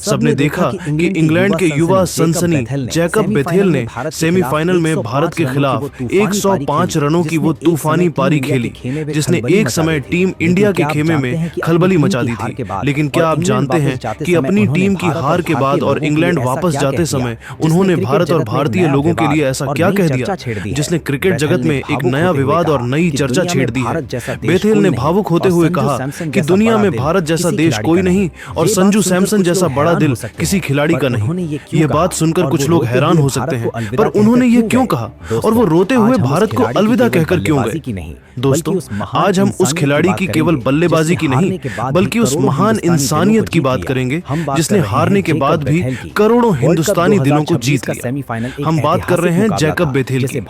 सबने देखा कि इंग्लैंड के युवा सनसनी जैकब बेथेल ने सेमीफाइनल में भारत के खिलाफ 105 रनों की वो तूफानी पारी खेली जिसने एक समय टीम इंडिया के खेमे में खलबली मचा दी थी। लेकिन क्या आप जानते हैं कि अपनी टीम की हार के बाद और इंग्लैंड वापस जाते समय उन्होंने भारत और भारतीय लोगों के लिए ऐसा क्या कह दिया जिसने क्रिकेट जगत में एक नया विवाद और नई चर्चा छेड़ दी है। बेथेल ने भावुक होते हुए कहा कि दुनिया में भारत जैसा देश कोई नहीं और संजू सैमसन जैसा बड़ा दिल किसी खिलाड़ी का नहीं। ये बात सुनकर कुछ लोग हैरान हो सकते हैं, पर उन्होंने ये क्यों कहा और वो रोते हुए भारत को अलविदा कहकर क्यों गए? दोस्तों, आज हम उस खिलाड़ी की केवल बल्लेबाजी की नहीं बल्कि उस महान इंसानियत की बात करेंगे जिसने हारने के बाद भी करोड़ों हिंदुस्तानी दिलों को जीत लिया। हम बात कर रहे हैं जैकब बेथेल की।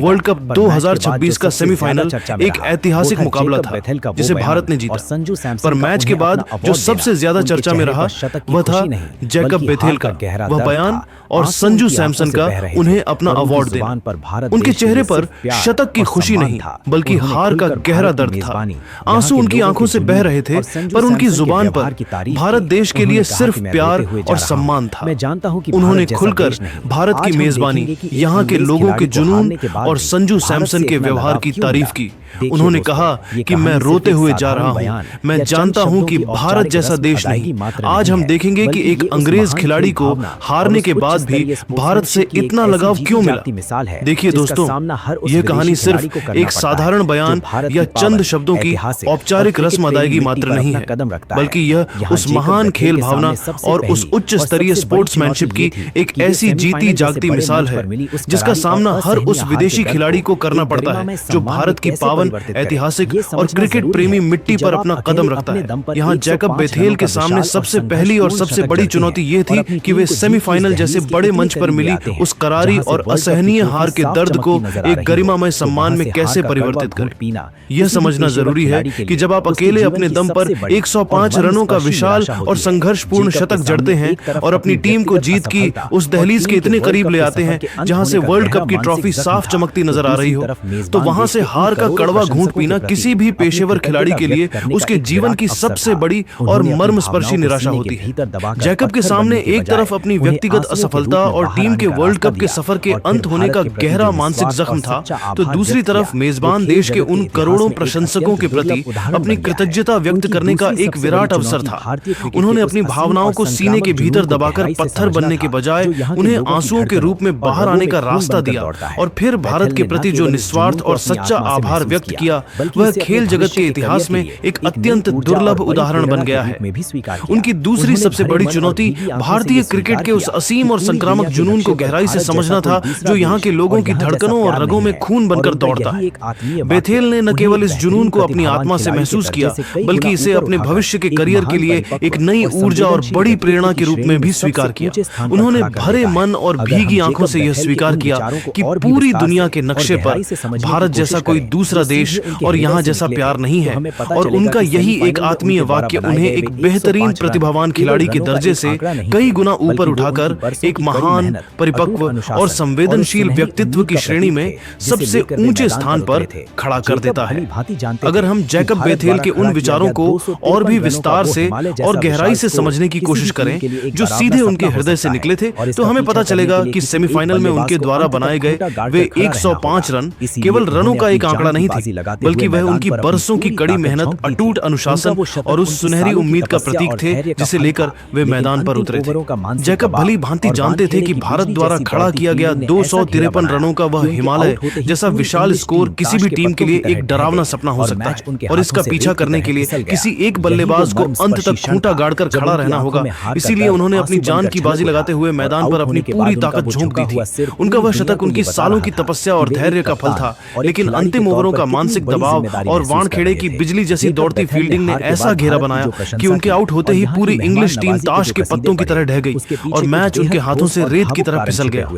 वर्ल्ड कप 2026 का सेमीफाइनल एक ऐतिहासिक मुकाबला था जिसे भारत ने जीता, पर मैच के बाद जो सबसे ज्यादा चर्चा में रहा वह था जैकब बेथेल का वह बयान और संजू सैमसन का उन्हें अपना अवार्ड देना। उनके चेहरे पर शतक की खुशी नहीं बल्कि हार का गहरा दर्द था। आंसू उनकी आंखों से बह रहे थे, पर उनकी जुबान पर भारत देश के लिए सिर्फ प्यार और सम्मान था। उन्होंने खुलकर भारत की मेजबानी, यहाँ के लोगों के जुनून और संजू सैमसन के व्यवहार की तारीफ की। उन्होंने कहा कि मैं रोते हुए जा रहा हूँ, मैं जानता हूँ कि भारत जैसा देश नहीं। आज हम देखेंगे कि एक अंग्रेज खिलाड़ी को हारने के बाद भी भारत से इतना लगाव क्यों मिला। देखिए दोस्तों, यह कहानी सिर्फ एक साधारण बयान या चंद शब्दों की औपचारिक रस्म अदायगी मात्र नहीं है, बल्कि यह उस महान खेल भावना और उस उच्च स्तरीय स्पोर्ट्समैनशिप की एक ऐसी जीती जागती मिसाल है जिसका सामना हर उस विदेशी खिलाड़ी को करना पड़ता है जो भारत की पावन, ऐतिहासिक और क्रिकेट प्रेमी मिट्टी पर अपना कदम रखता है। यहाँ जैकब बेथेल के सामने सबसे पहली और सबसे बड़ी चुनौती ये थी कि वे सेमीफाइनल जैसे बड़े मंच पर मिली उस करारी और असहनीय हार के दर्द को एक गरिमामय सम्मान में कैसे परिवर्तित करें। यह समझना जरूरी है कि जब आप अकेले अपने दम पर 105 रनों का विशाल और संघर्षपूर्ण शतक जड़ते हैं और अपनी टीम को जीत की उस दहलीज के इतने करीब ले आते हैं जहां से वर्ल्ड कप की ट्रॉफी साफ चमकती नजर आ रही हो, तो वहां से हार का कड़वा घूंट पीना किसी भी पेशेवर खिलाड़ी के लिए उसके जीवन की सबसे बड़ी और मर्मस्पर्शी निराशा होती है। जैकब के सामने एक तरफ अपनी व्यक्तिगत असफलता और टीम के वर्ल्ड कप के सफर के अंत होने का गहरा मानसिक जख्म था, तो दूसरी तरफ मेजबान देश के उन करोड़ों प्रशंसकों के प्रति अपनी कृतज्ञता व्यक्त करने का एक विराट अवसर था। उन्होंने अपनी भावनाओं को सीने के भीतर दबाकर पत्थर बनने के बजाय उन्हें आंसुओं के रूप में बाहर आने का रास्ता दिया और फिर भारत के प्रति जो निस्वार्थ और सच्चा आभार व्यक्त किया वह खेल जगत के इतिहास में एक अत्यंत दुर्लभ उदाहरण बन गया है। उनकी दूसरी सबसे बड़ी चुनौती भारतीय क्रिकेट के उस असीम और संक्रामक जुनून को गहराई से समझना था जो यहाँ के लोगों की धड़कनों और रगों में खून बनकर दौड़ता है। बेथेल ने न केवल इस जुनून को अपनी आत्मा से महसूस किया बल्कि इसे अपने भविष्य के करियर के लिए एक नई ऊर्जा और बड़ी प्रेरणा के रूप में भी स्वीकार किया। उन्होंने भरे मन और भीगी आंखों से यह स्वीकार किया कि पूरी दुनिया के नक्शे पर भारत जैसा कोई दूसरा देश और यहाँ जैसा प्यार नहीं है, और उनका यही एक आत्मीय वाक्य उन्हें एक बेहतरीन प्रतिभावान खिलाड़ी के दर्जे से कई गुना ऊपर उठाकर एक महान, परिपक्व और संवेदनशील व्यक्तित्व की श्रेणी में सबसे ऊंचे स्थान पर खड़ा कर देता है। अगर हम जैकब बेथेल के उन विचारों को और भी विस्तार से और गहराई से समझने की कोशिश करें जो सीधे उनके हृदय से निकले थे, तो हमें पता चलेगा कि सेमीफाइनल में उनके द्वारा बनाए गए वे 105 रन केवल रनों का एक आंकड़ा नहीं थी, बल्कि वह उनकी बरसों की कड़ी मेहनत, अटूट अनुशासन और उस सुनहरी उम्मीद का प्रतीक थे जिसे लेकर वे मैदान पर उतरे थे। जैकब भली भांति जानते थे कि भारत द्वारा खड़ा किया गया 253 रनों का वह हिमालय जैसा विशाल स्कोर किसी भी टीम के लिए एक डरावना सपना हो सकता है, और इसका पीछा करने के लिए किसी एक बल्लेबाज को अंत तक खूंटा गाड़कर खड़ा रहना होगा। इसीलिए उन्होंने अपनी जान की बाजी लगाते हुए मैदान पर अपनी पूरी ताकत झोंक दी थी। उनका वह शतक उनकी सालों की तपस्या और धैर्य का फल था, लेकिन अंतिम ओवरों का मानसिक दबाव और वानखेड़े की बिजली जैसी दौड़ती फील्डिंग ने ऐसा घेरा बनाया कि उनके आउट होते ही पूरी इंग्लिश टीम ताश के पत्तों की तरह ढह गई और मैच उनके हाथों से रेत की तरह फिसल गया।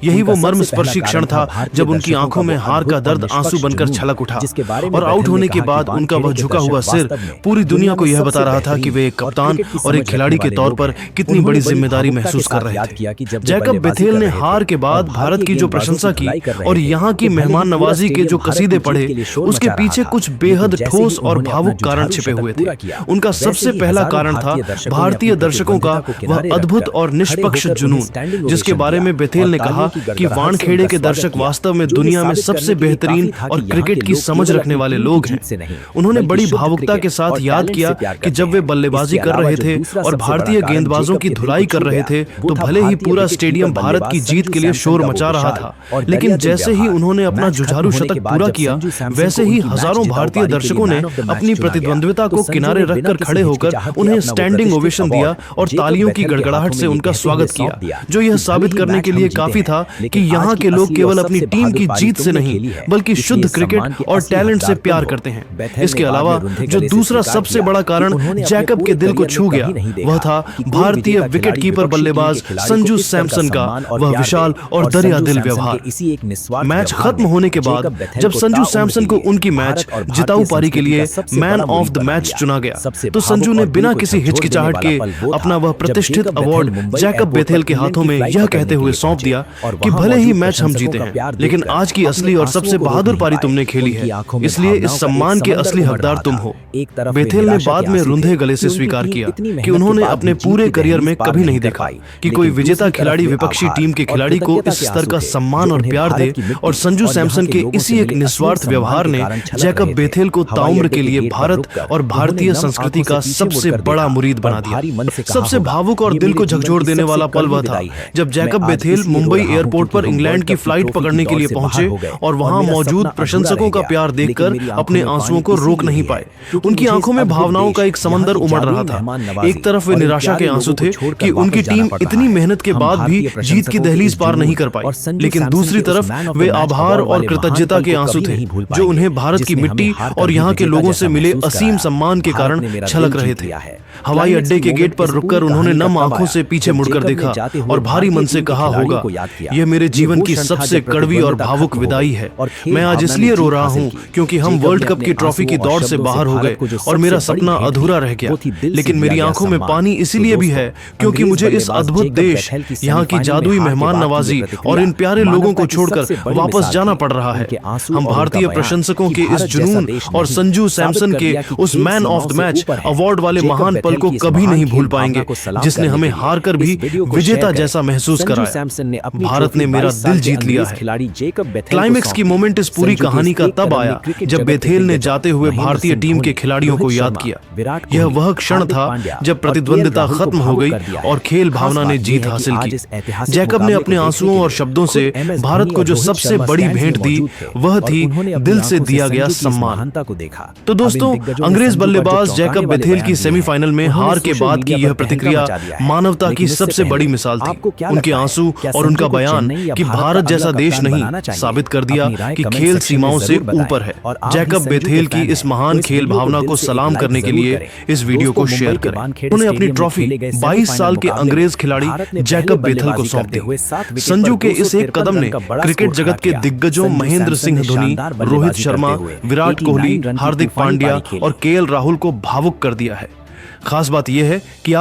यही वो मर्मस्पर्शी क्षण था जब उनकी आंखों में हार का दर्द आंसू बनकर छलक छलक उठा और आउट होने के बाद उनका वह झुका हुआ सिर पूरी दुनिया को यह बता रहा था कि वे एक कप्तान और एक खिलाड़ी के तौर पर कितनी बड़ी जिम्मेदारी महसूस कर रहे थे। जैकब बेथेल ने हार के बाद भारत की जो प्रशंसा की और यहाँ की मेहमान नवाजी के जो कसीदे पढ़े, उसके पीछे कुछ बेहद ठोस और भावुक कारण छिपे हुए थे। उनका सबसे पहला कारण था भारतीय दर्शकों का वह अद्भुत और निष्पक्ष जुनून, जिसके बारे में बेथेल ने कहा कि वानखेड़े के दर्शक वास्तव में दुनिया में सबसे बेहतरीन और क्रिकेट की समझ रखने वाले लोग हैं। उन्होंने बड़ी भावुकता के साथ याद किया कि जब वे बल्लेबाजी कर रहे थे और भारतीय गेंदबाजों की धुलाई कर रहे थे तो भले ही पूरा स्टेडियम भारत की जीत के लिए शोर मचा रहा था, लेकिन जैसे ही उन्होंने अपना जुझारू शतक पूरा किया वैसे ही हजारों भारतीय दर्शकों ने अपनी प्रतिद्वंद्विता को किनारे रखकर खड़े होकर उन्हें स्टैंडिंग ओवेशन दिया और तालियों की गड़गड़ाहट से उनका स्वागत किया, जो यह साबित करने के लिए काफी था कि यहाँ के लोग केवल अपनी टीम की जीत से नहीं बल्कि शुद्ध क्रिकेट और टैलेंट से प्यार करते हैं। इसके अलावा जो दूसरा सबसे बड़ा कारण जैकब के दिल को छू गया वह था भारतीय विकेट कीपर बल्लेबाज संजू सैमसन का वह विशाल और दरिया दिल व्यवहार। मैच खत्म होने के बाद जब संजू सैमसन को उनकी मैच जिताऊ पारी के लिए मैन ऑफ द मैच चुना गया तो संजू ने बिना किसी हिचकिचाहट के अपना वह प्रतिष्ठित अवार्ड जैकब बेथेल के हाथों में यह कहते हुए सौंप दिया कि भले ही मैच हम जीते हैं, लेकिन आज की असली और सबसे बहादुर पारी तुमने खेली है, इसलिए इस सम्मान के असली हकदार तुम हो। बेथेल ने बाद में रुंधे गले से स्वीकार किया कि उन्होंने अपने पूरे करियर में कभी नहीं देखा कि कोई विजेता खिलाड़ी विपक्षी टीम के खिलाड़ी को इस स्तर का सम्मान और प्यार दे, और संजू सैमसन के इसी एक निस्वार्थ व्यवहार ने जैकब बेथेल को ताउम्र के लिए भारत और भारतीय संस्कृति का सबसे बड़ा मुरीद बना दिया। सबसे भावुक और दिल को झकझोर देने वाला पल वह था जब जैकब बेथेल मुंबई एयरपोर्ट पर इंग्लैंड की फ्लाइट पकड़ने के लिए पहुंचे और वहां मौजूद प्रशंसकों का प्यार देखकर अपने आंसुओं को रोक नहीं पाए। उनकी आंखों में भावनाओं का एक समंदर उमड़ रहा था। एक तरफ वे निराशा के आंसू थे कि उनकी टीम इतनी मेहनत के बाद भी जीत की दहलीज पार नहीं कर पाई, लेकिन दूसरी तरफ वे आभार और कृतज्ञता के आंसू थे जो उन्हें भारत की मिट्टी और यहाँ के लोगों से मिले असीम सम्मान के कारण छलक रहे थे। हवाई अड्डे के गेट पर रुककर उन्होंने नम आंखों से पीछे मुड़कर देखा और भारी मन से कहा होगा, यह मेरे जीवन की सबसे कड़वी और भावुक विदाई है। मैं आज इसलिए रो रहा हूँ क्योंकि हम वर्ल्ड कप की ट्रॉफी की दौड़ से बाहर हो गए और मेरा सपना अधूरा रह गया, लेकिन मेरी आंखों में पानी इसीलिए भी है क्योंकि मुझे इस अद्भुत देश, यहाँ की जादुई मेहमान नवाजी और इन प्यारे लोगों को छोड़कर वापस जाना पड़ रहा है। हम भारतीय प्रशंसकों के इस जुनून और संजू सैमसन के उस man of the match award वाले महान पल को कभी नहीं भूल पाएंगे, जिसने हमें हार कर भी विजेता जैसा महसूस कराया। भारत ने मेरा दिल जीत लिया है। क्लाइमेक्स की मोमेंट इस पूरी कहानी का तब आया जब बेथेल ने जाते हुए भारतीय टीम के खिलाड़ियों को याद किया। यह वह क्षण था जब प्रतिद्वंदिता खत्म हो गई और खेल भावना ने जीत हासिल की। जैकब ने अपने आंसुओं और शब्दों से भारत को जो सबसे बड़ी भेंट दी वह थी दिल से दिया गया सम्मान। तो दोस्तों, अंग्रेज बल्लेबाज जैकब बेथेल की सेमीफाइनल में हार के बाद की यह प्रतिक्रिया मानवता की सबसे बड़ी मिसाल थी। उनके आंसू और उनका बयान कि भारत जैसा देश नहीं साबित कर दिया कि खेल सीमाओं से ऊपर है। जैकब बेथेल की इस महान खेल भावना को सलाम करने के लिए इस वीडियो को शेयर करें। उन्होंने अपनी ट्रॉफी 22 साल के अंग्रेज खिलाड़ी जैकब बेथेल को सौंप दी। संजू के इस एक कदम ने क्रिकेट जगत के दिग्गजों महेंद्र सिंह धोनी, रोहित शर्मा, विराट कोहली, हार्दिक पांड्या और केएल राहुल को भावुक कर दिया है। खास बात यह है कि